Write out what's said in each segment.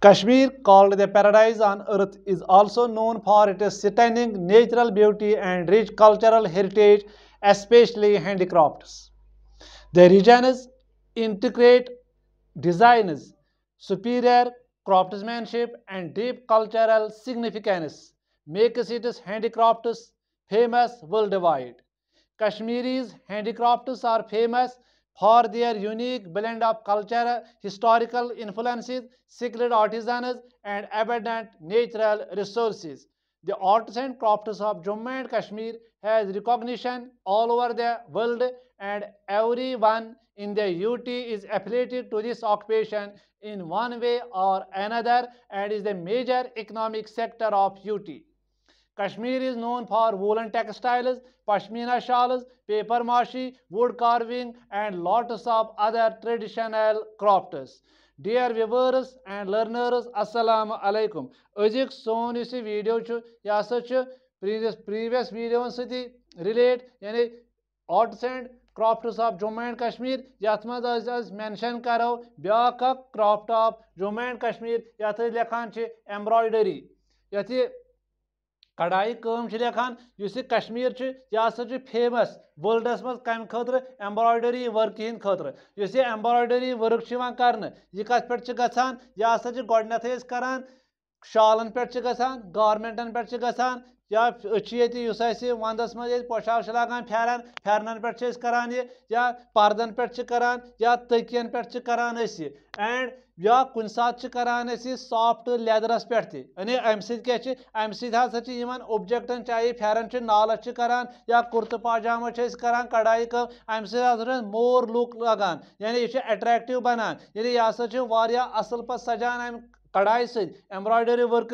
Kashmir, called the paradise on earth, is also known for its stunning natural beauty and rich cultural heritage, especially handicrafts. The region's intricate designs, superior craftsmanship, and deep cultural significance make its handicrafts famous worldwide. Kashmiri's handicrafts are famous for their unique blend of culture, historical influences, skilled artisans, and abundant natural resources. The arts and crafts of Jammu and Kashmir has recognition all over the world, and everyone in the UT is affiliated to this occupation in one way or another and is a major economic sector of UT. Kashmir is known for woolen textiles, pashmina shawls, paper mache, wood carving, and lots of other traditional crafts. Dear viewers and learners, Assalamu alaikum. Azik son yus video chu yasa chu previous video sati relate yani arts and crafts of Jammu and Kashmir yath maz az mention karo byak craft of Jammu and Kashmir yath lekhan chi embroidery yath कढ़ाई कम लेखान कश्मीर यह famous worlds मज कम खतर embroidery work Hind खतर embroidery work कर यह कत पे गसान यह गोडनथ करान शालन पे गसान गारमेंटन पे गसान या वंदस मज पोशाक लागान फेरन फेरनन पे करान या पर्दन पे करान या तकियन पे करान एंड या कुन सात करान सॉफ्ट लेदरस पे यानी अम सत ऑब्जेक्टन चाहे फेरन नालस करान या कुर्त पाजामा करान कढ़ाई कम अम मोर लुक लगान यानी यह अट्रैक्टिव बनान यानी यह असल पे सजान अम कढ़ाई एम्ब्रॉयडरी वर्क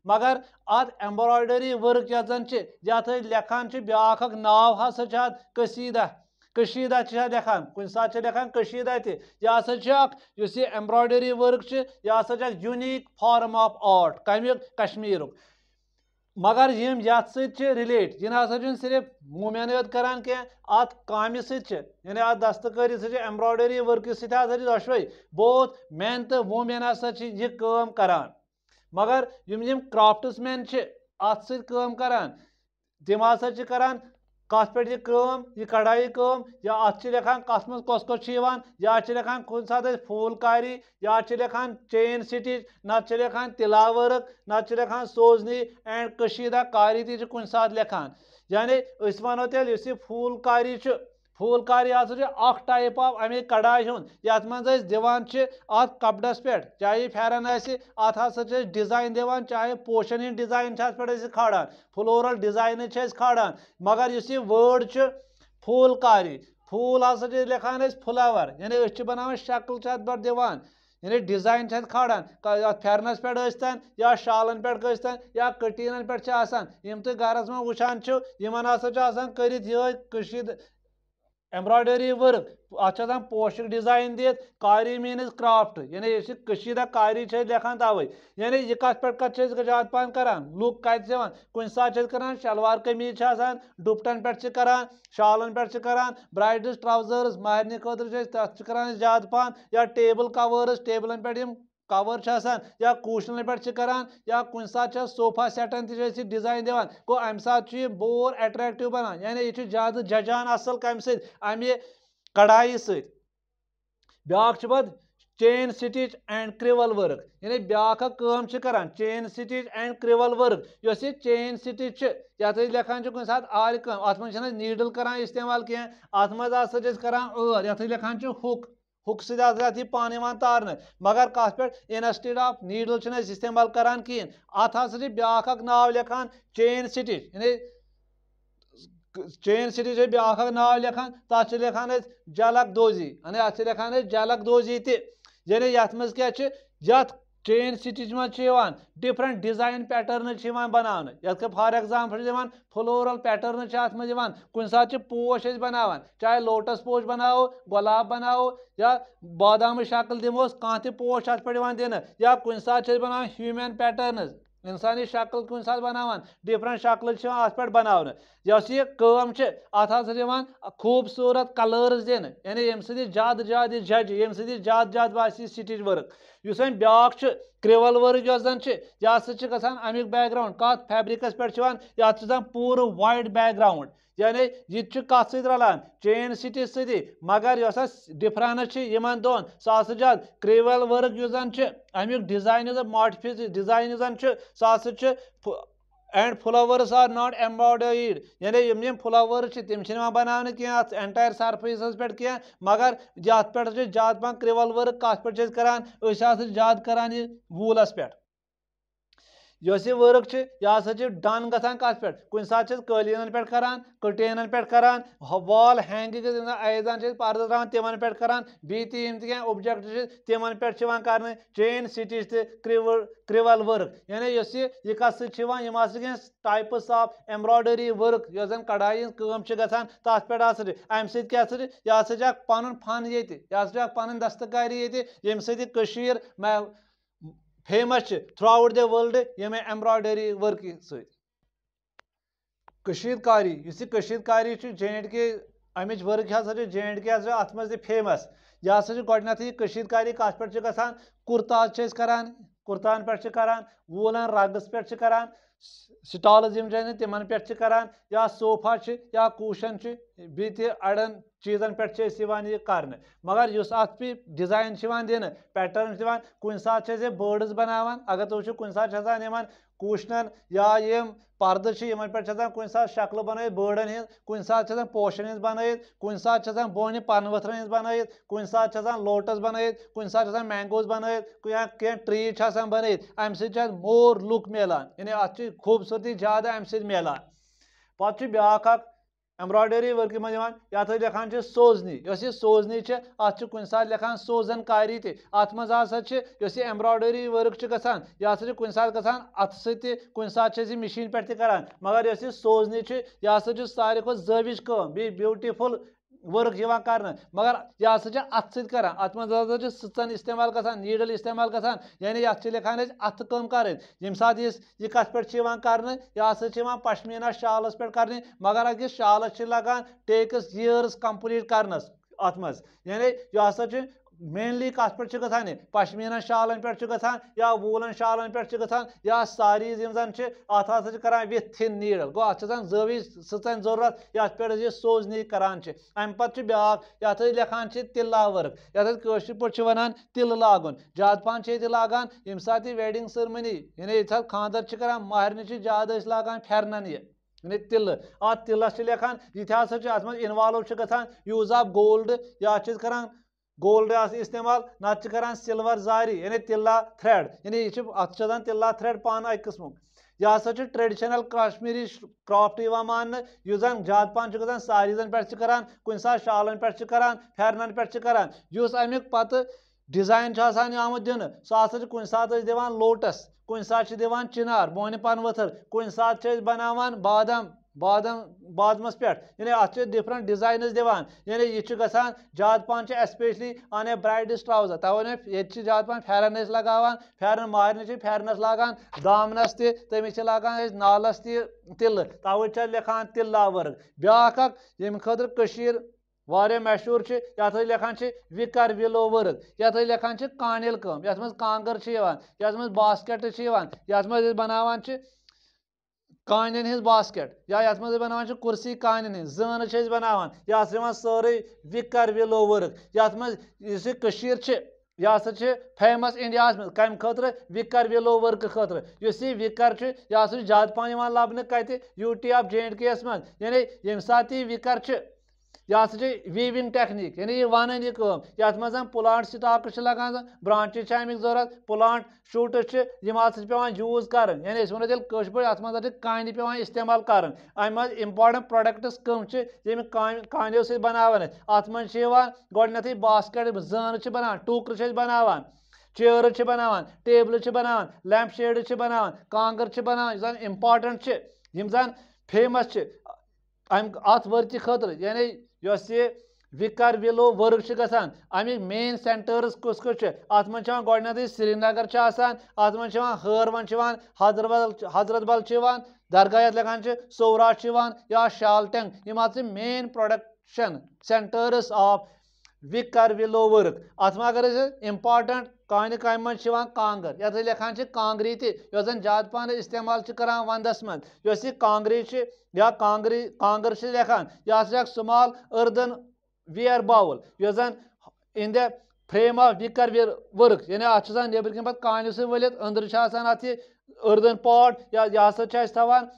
मगर अत एम्ब्रॉयडरी वर्क यथ लेखान ब्याख नाव हसा कसीदा कशीदा लेखान कुन सात लेखान कशीदा तह एम्ब्रॉयडरी वर्क यह यूनिक फॉर्म ऑफ आर्ट कमिक कश्मीर मगर यम यथ रिलेट यह ना सिर्फ वुमेन योत करान कह अत कामि यानी अत दस्तकारी एम्ब्रॉयडरी वर्क सशवे बोथ मैन तो वुमेन हसा यह काम करान मगर यम क्राफ्ट्स मैन अत सम करान तम हसा करान कत पे यह कढ़ाई कम या अत लेखान कत मज कस या लेखान कुन सात फूलकारी या लेखान चेन स्टिच नत लेखान तिला वर्क नत लेखान सोजनी एंड कशीदा कारी ती कुन सात लेखान यानी वनो तेल फूलकारी फूलकारी हसा टाइप ऑफ अमे कढ़ाई हुन यथ मज दिवान अत कपड़स पे चाहे फेरन अत हसा डिजाइन दिवान चाहे पोशन हिंद डिजाइन पे खाड़ान फ्लोरल डिजाइन खाड़ान मगर इस वर्ड फूलकारी फूल हसा लिखान फ्लावर यानी बनान शक्ल पे दिवान यानी डिजाइन खाड़ान फेरनस पे या शालन पे या कटीनन पे यम तुम गरस में वुचान इन हसा कर एम्ब्रॉयडरी वर्क अत पोशक डिजाइन दित कारी मीन्स क्राफ्ट यानी कशीदा कारी लेखान तवे यानी यह कत पे ज्यादा पान करान लुक कत कुन सात करान शलवार कमीज दुपटन पे करान शालन पे करान ब्राइडल्स ट्राउजर्स महरनी खतर तथ करान ज्यादा पान या टेबल कवर्स टेबलन पे कवर या कुशन पे करान या कुन सात सोफा सेटन तह डिजाइन दिवान गो अम सात बोर अट्रैक्टिव बनान यानी यह ज्यादा जजान असल कम अमे कढ़ाई ब्याख पत चेन स्टिच एंड क्रिवल वर्क यानी ब्याख कम करान चेन स्टिच एंड क्रिवल वर्क यह चेन स्टिच यथ लेखान कुन सात आर कम अत मज नीडल करान इस्तेमाल कह अत मज करान यथ लेखान हुक हुक सह पान तारन मगर कत पे इंस्टेड ऑफ नीडल इस्तेमाल करान कहें अत हसा ब्याख नाव लेखान चेन स्टिच यानी चेन स्टिच ब्याख नाव लेखान तथ लेखान जलक दोजी यानी अत लेखान जलक दोजी यानी यथ मज क्या चेन स्टिच मज डिफरेंट डिजाइन पैटर्न बनान ये फॉर एग्जाम्पल फ्लोरल पैटर्न अत मज कुन सात पोश बनावान चाहे लोटस पोश बनाओ गुलाब बनाओ या बादाम शक्ल दिमोस कह पोश अत पे दिन या कुन सात बनावान ह्यूमन पैटर्न इंसानी शक्ल कुन सात बनावान डिफरेंट शक्ल अत पे बनावन यह कम अत हसा खूबसूरत कलर्स दिन यानी यम ज्यादा ज्यादा जज यम ज्यादा ज्यादा बासी स्टिच वर्क युस वह ब्याक क्रिवल वर्क यह जन यह हसा अमिक बैकग्राउंड कत फैब्रिकस पे यह पूरा वाइट बैकग्राउंड यानी यह कत रलान चेन स्टिच सती मगर यस डिफरेंस यमन दोन सह क्रिवल वर्क अमुक डिजाइन मॉडिफिक डिजाइन सह and flowers are not embroidered यानी यम फ्लावर्स तम बनाने कह एंटायर सरफेस पे कह मगर ये पे ज्यादा पहन क्रिवल वर्क कत पे करान ज्यादा करान वूलस पे यह वर्क यह डन गसान कत पे कुछ सात कलीन पे करान कटेन पे करान वॉल हैंगिंग आयजान पर्द तरान तिमन पे करान बी ऑब्जेक्ट तिमन पे कर चेन स्टिच क्रिवल वर्क यानी यह कत टाइप्स ऑफ एम्ब्रॉयडरी वर्क यह कढ़ाई गसान तथ पे अम सह पन फन यह पन दस्तकारी ये सर famous throughout the world ये एम्ब्रॉयडरी वर्क कशीदकारी कशीदकारी J&K अमिच वर्क J&K अत मज फेमस यह गई कशीदकारी कत पे गसान कुर्ता करान कुर्तान पे करान वूलन रग्स पे करान स्टॉल्स तिमन पे करान या सोफा या कुशन बी अड़न चीजन पे यह कर मगर उस अत डिजाइन दिन पैटर्न कुछ सात बर्ड्स बनावान अगर तुम कुछ सात कुशन या यम पर्द पे कुछ सात शक्ल बन बर्डन हज कुछ सात पोशन हज बन कुछ सात बोन पन वथर हज बन कुछ सात लोटस बन कुछ सात मैंगोज बन या कह ट्री बन अम मोर लुक मिलान यानी अत खूबसूरती ज्यादा अम मिलान पे ब्या एम्ब्रॉयडरी वर्क मज ये लिखान सोजनी यह सोजनी अत कुछ सात लिखान सोजन कारी अत मज एम्ब्रॉयडरी वर्क गसान यह कुछ सात गसान अत कुछ सात मशीन पे करान मगर यह सोजनी यह सारे खुद जविज बी ब्यूटीफुल वर्क कर मगर यह अत कर अत मज सचन इस्तेमाल गसान नीडल इस्तेमाल गसान यानी यह लिखान अत कम कर यम सात यह कत पे कर यह पश्मीना शालस पे कर मगर अकिस शालस लगान टेक्स ईयर्स कंप्लीट करनस अत मज यानी यह मेनली कत पे गसान पश्मीना शालन पे गसान या वूलन शालन पे गसान या सारीज अत करान विथ थिन नीडल गो अत जवी सचन जरूरत ये पे सोजनी करान अम पे ब्या ये लिखान तिल्ला वर्क ये पे वन तिल लागुन ज्यादा पहन लागान यम सात वेडिंग सेरेमनी यानी ये खानदर करान महरने ज्यादा लागान फेरनन यानी तिल अत तिलस लिखान यह अत मज इन्वॉल्व गसान यूज ऑफ गोल्ड या करान गोल्ड इस्तेमाल नत करान सिल्वर जारी यानी तिल्ला थ्रेड यानी यह अत तिल्ला थ्रेड पान अक किस्म यह ट्रेडिशनल कश्मीरी क्राफ्ट मान जन ज्यादा पहन गसान सारीजन पे करान कुछ सात शालन पे करान फेरनन पे करान अमुक पत डिजाइन आमुत दिन सह कुछ सात दिवान लोटस कुछ सात दिवान चिनार बोन पन वथर कुछ सात बनावान बादमस पे यानी अत डिफरेंट डिजाइन दिवान यानी यह गसान ज्यादा पहन स्पेशली ऑन ए ब्राइडस ट्राउजर तवे ये ज्यादा पहन फेरन लगान फेरन मारने फेरनस लागान दामनस तमिस लागान नालस तिल तवे लिखान तिल्ला वर्क ब्या यम खतर वारिया मशहूर ये लिखान विकर विलो वर्क ये लिखान कानिल कम ये मज कांगर ये मज बास्केट ये मज बनावान कानन हज बास्केट या ये मज बनावान कुर्सी कानन हज जन बनावान यह सारे विकर विलो वर्क ये मज यह फेमस इंडिया मज कम खतर विकर विलो वर्क खतर यह विकर यह ज्यादा पहन लबन कत यूटी ऑफ J&K मज यानी यम सात विकर यह वीविंग टेक्निक यानी यह वन ये मज प्लांट स्टॉक लगान ब्रांच अमिक जरूरत प्लांट शूट पे यूज कर यानी वो पे अत मज कान पे इस्तेमाल कर अम मज इम्पॉर्टेंट प्रोडक्ट्स कम यम कानो सत बनावान अत मज गए बास्केट जन बनान टूकर बनावान चेयर बनावान टेबल बनावान लैंप शेड बनावान कांगर बनावान इम्पॉर्टेंट यम जन फेमस अत वर्क खतर यानी विकर विलो वर्क गसान अमिक मेन सेंटर्स कुस अत मज गए श्रीनगर अत मज हरवन हजरत बल दरगाह लिखान सौरा या शालटेंग यम main production centres of wicker willow work अत अगर इंपॉर्टेंट कान काम मज कांगर ये लिखान कांगरी तन ज्यादा पान इस्तेमाल कर वंदस मज कांगरी या कांगर लेखान यह small earthenware bowl in the frame of wicker work यानी अत नबर कन कान वलित अंदर अत अर्दन पॉट या यह थवान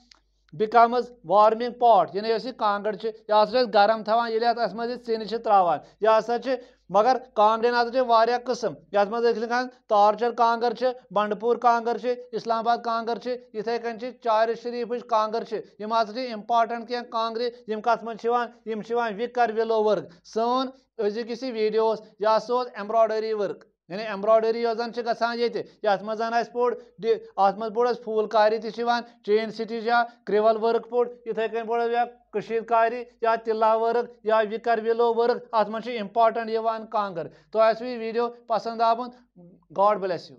बिकम्स वार्मिंग पॉट यानी यह कांगड़ यह गरम थवान ये अत मज सिन त्रावान यह मगर कांगड़न हजा कस्म ये मज लिखान तारचर कांगर बंडपुर कांगर इस्लामाबाद कांगर इथे कन चार शरीफ कांगर यम इंपॉर्टेंट कह कांगरे यम कत मज विकर विलो वर्क सन अजुक वीडियो यह एम्ब्रॉयडरी वर्क यानी एम्ब्रॉयडरी गसान ये पोड़ फूलकारी चेन स्टिच या क्रिवल वर्क पोड़ इथे कन पोड़ या कशीदकारी या तिल्ला वर्क या विकर विलो वर्क अत इंपॉर्टेंट कांगर तो वीडियो पसंद आवन गॉड ब्लेस यू।